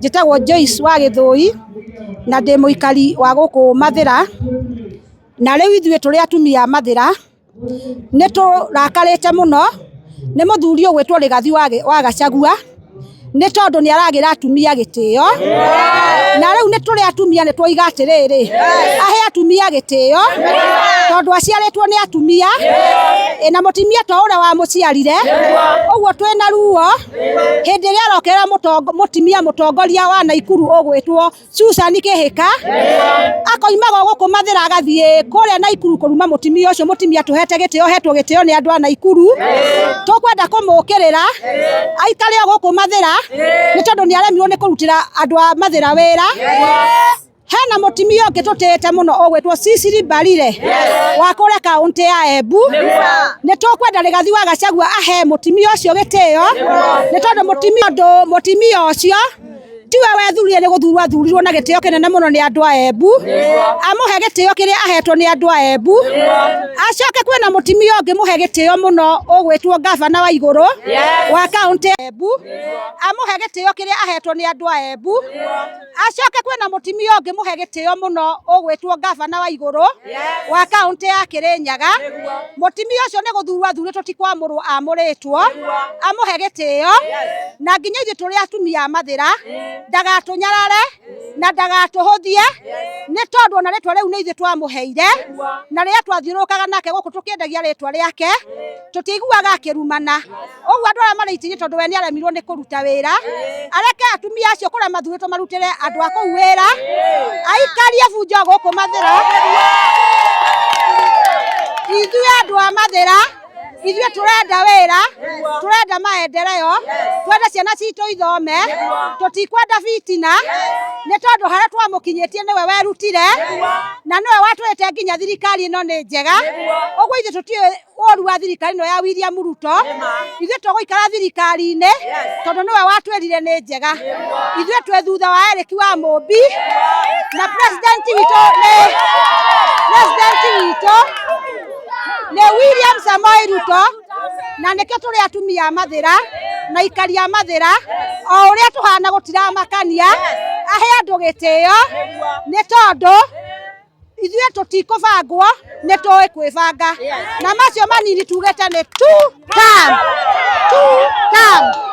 Njĩtagwo Joyce wa Gĩthũi na ndĩ mũikari wa gũkũ Mathĩra, na rĩu ithuĩ tũrĩ atumia Mathĩra nĩ tũrakarĩte mũno nĩ mũthuri ũgwĩtwo Rigathi wa Gachagua nĩ tondũ nĩ aragĩra atumia gĩtĩo, na rĩu nĩ tũrĩ atumia nĩ twoiga atĩrĩrĩ ahe atumia gĩtĩo tondũ aciarĩtwo nĩ atumia na mũtimia to ũrĩa wa mũciarire, ũguo twĩna ruo hĩndĩ ĩrĩa arokera mũtimia mũtongoria wa Naikuru ũgwĩtwo Susan Kĩhĩka akoimaga gũkũ Mathĩra agathiĩ kũrĩa Naikuru kũruma mũtimia ũcio. Mũtimia tũhete gĩtĩo, hetwo gĩtĩo nĩ andũ a Naikuru, tũkwenda kũmũkĩrĩra aikare gũkũ Mathĩra nĩ tondũ nĩ aremirwo nĩ kũrutĩra andũ a Mathĩra wĩra. Hena mũtimia ũngĩ tũtĩĩte mũno ũgwĩtwo Cecily Mbarire wa kũrĩa kaũntĩ ya Embu, nĩ tũkwenda Rigathi wa Gachagua ahe mũtimia ũcio gĩtĩo nĩ tondũ mũtimia ũcio tiwe wethurire nĩ gũthurwo athurirwo na gĩtĩo kĩnene mũno nĩ andũ a Embu, amũhe gĩtĩo kĩrĩa ahetwo nĩ andũ a Embu. Acoke kwĩna mũtimia ũngĩ mũhe gĩtĩo mũno ũgwĩtwo Gavana wa Igũrũ wa kaũntĩ ya Embu, amũhe gĩtĩo kĩrĩa ahetwo nĩ andũ a Embu. Acoke kwĩna mũtimia ũngĩ mũhe gĩtĩo mũno ũgwĩtwo Gavana wa Igũrũ wa kaũntĩ ya Kĩrĩnyaga. Mũtimia ũcio nĩ gũthurwo athurĩtwo ti kwamũrwo amũrĩtwo, amũhe gĩtĩo na nginya ithuĩ tũrĩ atumia Mathĩra ndagatũnyarare na ndagatũhũthie nĩ tondũ ona rĩtwa rĩu nĩ ithuĩ twamũheire, na rĩrĩa twathiũrũrũkaga nake gũkũ tũkĩendagia rĩtwa rĩake tũtiiguaga akĩrumana. Ũguo andũ arĩa marĩ itinĩ tondũ we nĩ aremirwo nĩ kũruta wĩra, areke atumia acio kũrĩa mathurĩtwo marutĩre andũ a kũu wĩra, aikarie bunjo gũkũ Mathĩra. Ithuĩ andũ a Mathĩra ithuĩ tũrenda wĩra, tũrenda maendeleo, twenda ciana citũ ithome, tũtikwenda fitina nĩ tondũ harĩa twamũkinyĩtie nĩwe werutire na nĩwe watwĩte nginya thirikari ĩno nĩ njega. Ũguo ithuĩ tũtiũĩ ũru wa thirikari ĩno ya William Ruto, ithuĩ tũgũikara thirikari-inĩ tondũ nĩwe watwĩrire nĩ njega. Ithuĩ twĩ thutha wa Eric Wamũmbi na president witũ nĩ William Samoei Ruto, na nĩkĩo tũrĩ atumia Mathĩra na ikari a Mathĩra o ũrĩa tũhana gũtiramakania, ahe andũ gĩtĩo nĩ tondũ ithuĩ tũtikũbangwo nĩ tũĩ kwĩbanga, na macio manini tugĩte nĩ two term.